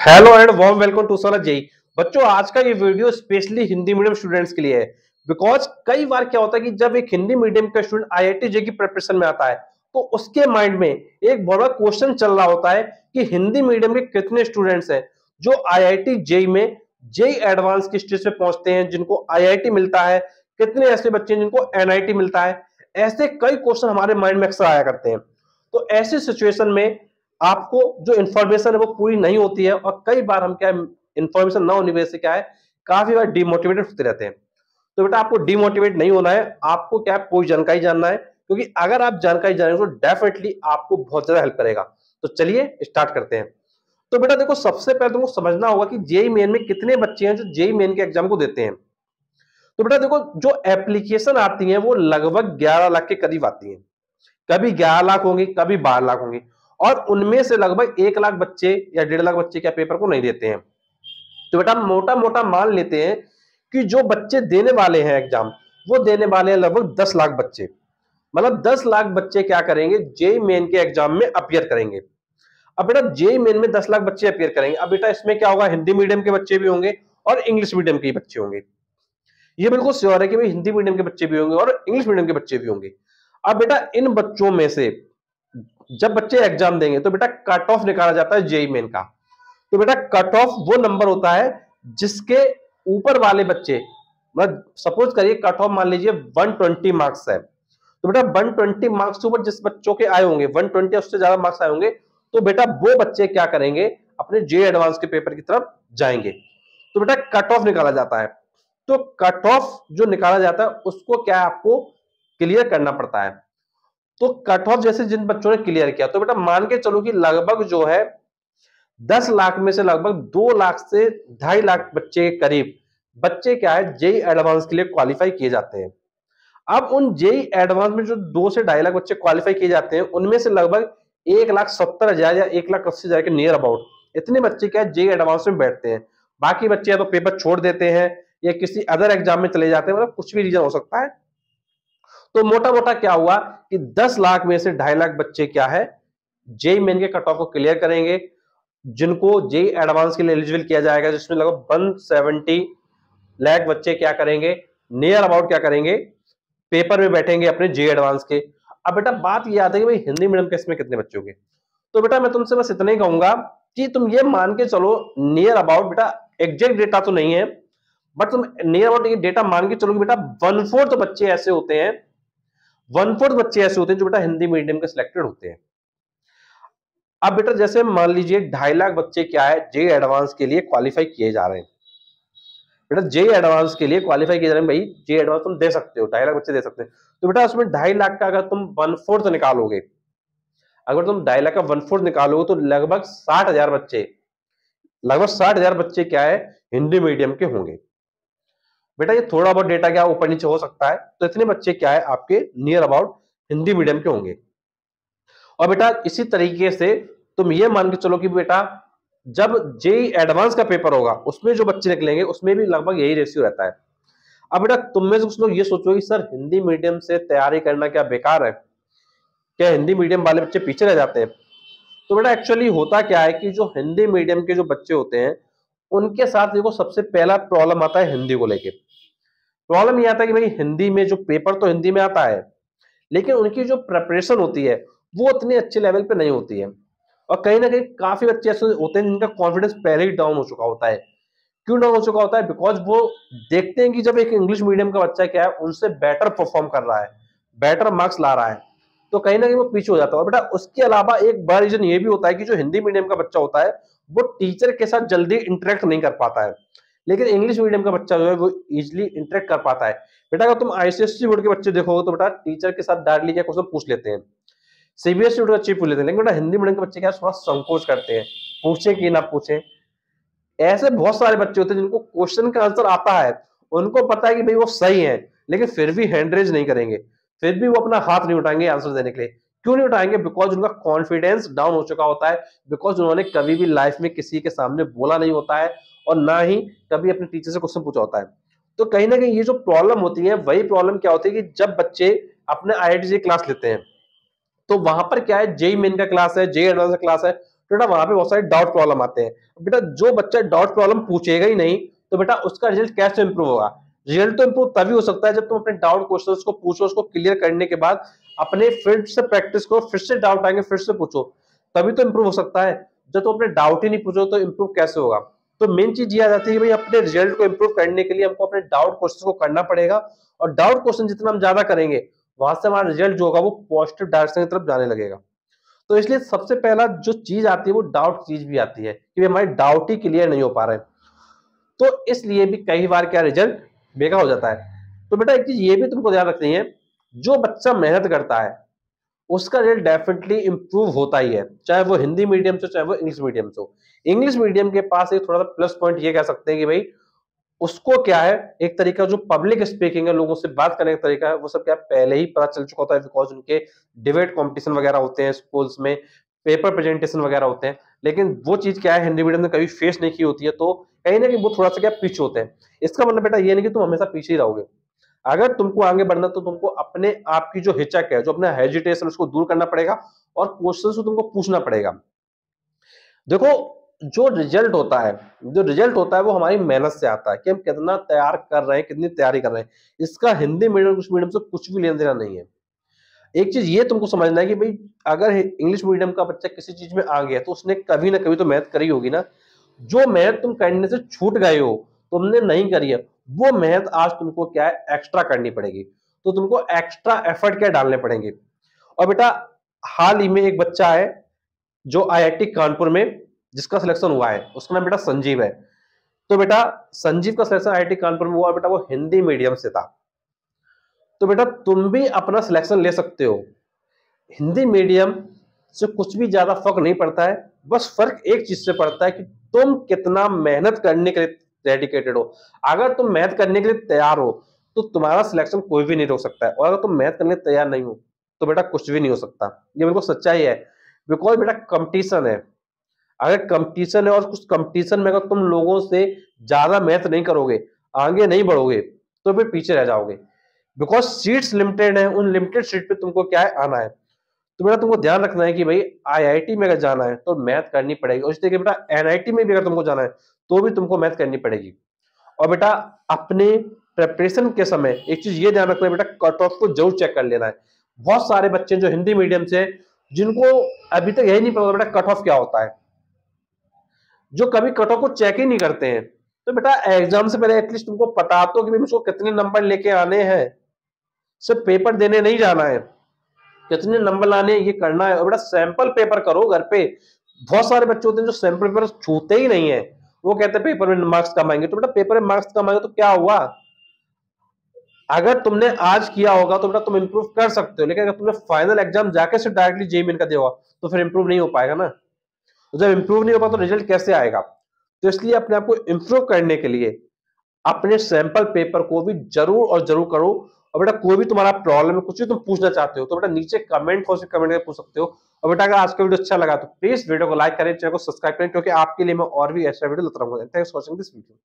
Hello and warm welcome to solar जेई। बच्चों, आज का ये video specially Hindi medium students के लिए है। बिकॉज कई बार क्या होता है कि जब एक हिंदी मीडियम का स्टूडेंट आईआईटी जेई की प्रिपरेशन में आता है तो उसके माइंड में एक बड़ा क्वेश्चन चल रहा होता है कि हिंदी मीडियम के कितने स्टूडेंट्स हैं जो आईआईटी जेई में जेई एडवांस की स्टेज पे पहुंचते हैं, जिनको आईआईटी मिलता है। कितने ऐसे बच्चे हैं जिनको एनआईटी मिलता है। ऐसे कई क्वेश्चन हमारे माइंड में अक्सर आया करते हैं। तो ऐसी सिचुएशन में आपको जो इन्फॉर्मेशन है वो पूरी नहीं होती है और कई बार हम क्या है, इन्फॉर्मेशन ना होने की वजह से क्या है, काफी बार डिमोटिवेटेड होते रहते हैं। तो बेटा आपको डिमोटिवेट नहीं होना है, आपको क्या है, पूरी जानकारी जानना है, क्योंकि अगर आप जानकारी जानेंगे तो डेफिनेटली आपको बहुत ज्यादा हेल्प करेगा। तो चलिए स्टार्ट करते हैं। तो बेटा देखो, सबसे पहले तुमको समझना होगा कि जेई मेन में कितने बच्चे हैं जो जेई मेन के एग्जाम को देते हैं। तो बेटा देखो, जो एप्लीकेशन आती है वो लगभग 11 लाख के करीब आती है। कभी 11 लाख होंगी, कभी 12 लाख होंगी, और उनमें से लगभग 1 लाख बच्चे या 1.5 लाख बच्चे क्या पेपर को नहीं देते हैं। तो बेटा मोटा मोटा मान लेते हैं कि जो बच्चे देने वाले हैं एग्जाम, वो देने वाले हैं लगभग 10 लाख बच्चे। मतलब 10 लाख बच्चे क्या करेंगे, जेई मेन के एग्जाम में अपियर करेंगे। अब बेटा जेई मेन में 10 लाख बच्चे अपियर करेंगे। अब बेटा इसमें क्या होगा, हिंदी मीडियम के बच्चे भी होंगे और इंग्लिश मीडियम के बच्चे होंगे। ये बिल्कुल श्योर है कि भाई हिंदी मीडियम के बच्चे भी होंगे और इंग्लिश मीडियम के बच्चे भी होंगे। अब बेटा इन बच्चों में से जब बच्चे एग्जाम देंगे तो बेटा कट ऑफ निकाला जाता है जेई मेन का। तो बेटा कट ऑफ वो नंबर होता है जिसके ऊपर वाले बच्चे, मतलब सपोज करिए कट ऑफ मान लीजिए 120 मार्क्स है। तो बेटा 120 मार्क्स के ऊपर जिस बच्चों के आए होंगे, 120 उससे ज्यादा मार्क्स आए होंगे, तो बेटा वो बच्चे क्या करेंगे, अपने जेई एडवांस के पेपर की तरफ जाएंगे। तो बेटा कट ऑफ निकाला जाता है। तो कट ऑफ जो निकाला जाता है उसको क्या आपको क्लियर करना पड़ता है। तो कट ऑफ जैसे जिन बच्चों ने क्लियर किया, तो बेटा मान के चलो कि लगभग जो है 10 लाख में से लगभग 2 लाख से 2.5 लाख बच्चे के करीब बच्चे क्या है, जेई एडवांस के लिए क्वालिफाई किए जाते हैं। अब उन जेई एडवांस में जो 2 से 2.5 लाख बच्चे क्वालिफाई किए जाते हैं, उनमें से लगभग 1,70,000 या 1,80,000 के नियर अबाउट इतने बच्चे क्या है जेई एडवांस में बैठते हैं। बाकी बच्चे या तो पेपर छोड़ देते हैं या किसी अदर एग्जाम में चले जाते हैं, मतलब कुछ भी रीजन हो सकता है। तो मोटा मोटा क्या हुआ कि 10 लाख में से 2.5 लाख बच्चे क्या है, जेई मेन के कट ऑफ को क्लियर करेंगे, जिनको जेई एडवांस के लिए एलिजिबल किया जाएगा, जिसमें लगभग 170 लाख बच्चे क्या करेंगे, नियर अबाउट क्या करेंगे, पेपर में बैठेंगे अपने जेई एडवांस के। अब बेटा बात ये आती है कि भाई हिंदी मीडियम के इसमें कितने बच्चे होंगे। तो बेटा मैं तुमसे बस इतना ही कहूंगा कि तुम ये मान के चलो नियर अबाउट, बेटा एग्जैक्ट डेटा तो नहीं है, बट तुम नियर अबाउट ये डेटा मान के चलो कि बेटा 1/4 बच्चे ऐसे होते हैं, 1/4 बच्चे ऐसे होते हैं जो बेटा हिंदी मीडियम के सिलेक्टेड होते हैं। अब बेटा जैसे मान लीजिए 2.5 लाख बच्चे क्या है जेई एडवांस के लिए क्वालिफाई किए जा रहे हैं। बेटा जेई एडवांस के लिए क्वालिफाई किए जा रहे हैं, भाई जेई एडवांस तुम दे सकते हो, 2.5 लाख बच्चे दे सकते हैं। तो बेटा उसमें 2.5 लाख का अगर तुम 1/4 निकालोगे, अगर तुम 2.5 लाख का 1/4 निकालोगे तो लगभग 60,000 बच्चे, लगभग 60,000 बच्चे क्या है, हिंदी मीडियम के होंगे। बेटा ये थोड़ा बहुत डेटा क्या ऊपर नीचे हो सकता है, तो इतने बच्चे क्या है आपके नियर अबाउट हिंदी मीडियम के होंगे। और बेटा इसी तरीके से तुम ये मान के चलो कि बेटा जब जेई एडवांस का पेपर होगा उसमें जो बच्चे निकलेंगे उसमें भी लगभग यही रेशियो रहता है। अब बेटा तुम में से कुछ लोग ये सोचो कि सर हिंदी मीडियम से तैयारी करना क्या बेकार है, क्या हिंदी मीडियम वाले बच्चे पीछे रह जाते हैं। तो बेटा एक्चुअली होता क्या है कि जो हिंदी मीडियम के जो बच्चे होते हैं उनके साथ देखो सबसे पहला प्रॉब्लम आता है हिंदी को लेके। प्रॉब्लम ये आता है कि भाई हिंदी में जो पेपर तो हिंदी में आता है, लेकिन उनकी जो प्रिपरेशन होती है वो उतने अच्छे लेवल पे नहीं होती है। और कहीं ना कहीं काफी बच्चे ऐसे होते हैं जिनका कॉन्फिडेंस पहले ही डाउन हो चुका होता है। क्यों डाउन हो चुका होता है, बिकॉज वो देखते हैं कि जब एक इंग्लिश मीडियम का बच्चा क्या है उनसे बेटर परफॉर्म कर रहा है, बेटर मार्क्स ला रहा है, तो कहीं ना कहीं वो पीछे हो जाता है। बेटा उसके अलावा एक बड़ा रीजन ये भी होता है कि जो हिंदी मीडियम का बच्चा होता है वो टीचर के साथ जल्दी इंटरेक्ट नहीं कर पाता है, लेकिन इंग्लिश मीडियम का बच्चा जो है वो इजिली इंटरेक्ट कर पाता है। बेटा अगर तुम आईसीएसई बोर्ड के बच्चे देखोगे तो बेटा टीचर के साथ डायरेक्टली क्या क्वेश्चन पूछ लेते हैं, सीबीएसई बोर्ड के बच्चे पूछ लेते हैं, लेकिन बेटा हिंदी मीडियम के बच्चे क्या थोड़ा संकोच करते हैं, पूछे कि ना पूछे। ऐसे बहुत सारे बच्चे होते हैं जिनको क्वेश्चन का आंसर आता है, उनको पता है कि भाई वो सही है, लेकिन फिर भी हैंड रेज नहीं करेंगे, फिर भी वो अपना हाथ नहीं उठाएंगे आंसर देने के लिए। क्यों नहीं उठाएंगे, बिकॉज उनका कॉन्फिडेंस डाउन हो चुका होता है, बिकॉज उन्होंने कभी भी लाइफ में किसी के सामने बोला नहीं होता है और ना ही कभी अपने टीचर से क्वेश्चन पूछा होता है। तो कहीं ना कहीं ये जो प्रॉब्लम होती है, वही प्रॉब्लम क्या होती है कि जब बच्चे अपने आईआईटी क्लास लेते हैं तो वहां पर क्या है, जेई मेन का क्लास है, जेई एडवांस का क्लास है, तो बेटा वहां पे बहुत सारे डाउट प्रॉब्लम आते हैं। बेटा जो बच्चा डाउट प्रॉब्लम पूछेगा ही नहीं तो बेटा उसका रिजल्ट कैसे इंप्रूव होगा? रिजल्ट तो इंप्रूव तभी हो सकता है जब तुम अपने डाउट क्वेश्चंस को पूछो, उसको क्लियर करने के बाद अपने फिर से प्रैक्टिस करो, फिर से डाउट आएंगे फिर से पूछो, तभी तो इंप्रूव हो सकता है। जब तुम अपने डाउट ही नहीं पूछो तो इंप्रूव कैसे होगा? तो मेन चीज ये आ जाती है कि भाई अपने रिजल्ट को इंप्रूव करने के लिए हमको अपने डाउट क्वेश्चन को करना पड़ेगा, और डाउट क्वेश्चन जितना हम ज्यादा करेंगे वहां से हमारा रिजल्ट जो होगा वो पॉजिटिव डायरेक्शन की तरफ जाने लगेगा। तो इसलिए सबसे पहला जो चीज आती है वो डाउट चीज भी आती है कि हमारे डाउट ही क्लियर नहीं हो पा रहे हैं, तो इसलिए भी कई बार क्या रिजल्ट बेकार हो जाता है। तो बेटा एक चीज ये भी तुमको ध्यान रखनी है, जो बच्चा मेहनत करता है उसका रिजल्ट डेफिनेटली इंप्रूव होता ही है, चाहे वो हिंदी मीडियम से चाहे वो इंग्लिश मीडियम से हो। इंग्लिश मीडियम के पास एक थोड़ा सा प्लस पॉइंट ये कह सकते हैं कि भाई उसको क्या है, एक तरीका जो पब्लिक स्पीकिंग है, लोगों से बात करने का तरीका है, वो सब क्या पहले ही पता चल चुका होता है, बिकॉज उनके डिबेट कंपटीशन वगैरह होते हैं स्कूल्स में, पेपर प्रेजेंटेशन वगैरह होते हैं। लेकिन वो चीज क्या है हिंदी मीडियम ने कभी फेस नहीं की होती है, तो कहीं ना कहीं वो थोड़ा सा क्या पीछे होते हैं। इसका मतलब बेटा ये नहीं कि तुम हमेशा पीछे ही रहोगे। अगर तुमको आगे बढ़ना तो तुमको अपने आप की जो हिचक है, जो अपना हेजिटेशन, उसको दूर करना पड़ेगा और क्वेश्चन को तुमको पूछना पड़ेगा। देखो जो रिजल्ट होता है वो हमारी मेहनत से आता है कि हम कितना तैयार कर रहे हैं, कितनी तैयारी कर रहे हैं। इसका हिंदी मीडियम इंग्लिश मीडियम से कुछ भी लेना देना नहीं है। एक चीज ये तुमको समझना है कि भाई अगर इंग्लिश मीडियम का बच्चा किसी चीज में आ गया तो उसने कभी ना कभी तो मेहनत करी होगी ना। जो मेहनत तुम करने से छूट गए हो, तुमने नहीं करी है, वो मेहनत आज तुमको क्या है एक्स्ट्रा करनी पड़ेगी। तो तुमको एक्स्ट्रा एफर्ट क्या डालने पड़ेंगे। और बेटा हाल ही में एक बच्चा है जो आईआईटी कानपुर में जिसका सिलेक्शन हुआ है, उसका नाम बेटा संजीव है। तो बेटा संजीव का सिलेक्शन आईआईटी कानपुर में हुआ, बेटा वो हिंदी मीडियम से था। तो बेटा तुम भी अपना सिलेक्शन ले सकते हो। हिंदी मीडियम से कुछ भी ज्यादा फर्क नहीं पड़ता है, बस फर्क एक चीज से पड़ता है कि तुम कितना मेहनत करने के लिए डेडिकेटेड हो। अगर तुम मेहनत करने के लिए तैयार हो तो तुम्हारा सिलेक्शन कोई भी नहीं रोक सकता है, और अगर तुम मेहनत करने के लिए तैयार नहीं हो तो बेटा कुछ भी नहीं हो सकता। ये बिल्कुल सच्चाई है। बिकॉज बेटा कंपटीशन है, अगर कंपटीशन है और कुछ कंपटीशन में अगर तुम लोगों से ज्यादा मेहनत नहीं करोगे, आगे नहीं बढ़ोगे, तो फिर पीछे रह जाओगे। बिकॉज सीट्स लिमिटेड है, उन लिमिटेड सीट पे तुमको क्या है आना है। तो बेटा तुमको ध्यान रखना है कि भाई आईआईटी में अगर जाना है तो मेहनत करनी पड़ेगी, और इस तरीके बेटा एनआईटी में भी अगर तुमको जाना है तो भी तुमको मेहनत करनी पड़ेगी। और बेटा अपने प्रेपरेशन के समय एक चीज ये ध्यान रखना है, बेटा कट ऑफ को जरूर चेक कर लेना है। बहुत सारे बच्चे जो हिंदी मीडियम से जिनको अभी तक यही नहीं पता बेटा कट ऑफ क्या होता है, जो कभी कट ऑफ को चेक ही नहीं करते हैं। तो बेटा एग्जाम से पहले एटलीस्ट तुमको पता तो कि मुझको कितने नंबर लेके आने हैं, सिर्फ पेपर देने नहीं जाना है, कितने नंबर लाने ये करना है। और बेटा सैंपल पेपर करो घर पे। बहुत सारे बच्चे होते हैं जो सैंपल पेपर छूते ही नहीं है, वो कहते हैं पेपर में मार्क्स कम आएंगे। तो बेटा पेपर में मार्क्स कम आएंगे तो क्या हुआ? अगर तुमने आज किया होगा तो बेटा तुम इंप्रूव कर सकते हो, लेकिन अगर तुमने फाइनल एग्जाम जाके सिर्फ डायरेक्टली जेईई मेन का दिया होगा तो फिर इंप्रूव नहीं हो पाएगा ना। तो जब इंप्रूव नहीं होगा तो रिजल्ट कैसे आएगा? तो इसलिए अपने आप को इंप्रूव करने के लिए अपने सैंपल पेपर को भी जरूर और जरूर करो। और बेटा कोई भी तुम्हारा प्रॉब्लम है, कुछ भी तुम पूछना चाहते हो तो बेटा नीचे कमेंट हो कमेंट करके पूछ सकते हो। और बेटा अगर आज का वीडियो अच्छा लगा तो प्लीज वीडियो को लाइक करें, चैनल को सब्सक्राइब करें, क्योंकि आपके लिए मैं और भी ऐसा वीडियो लाता रहूंगा। Thanks for watching this video.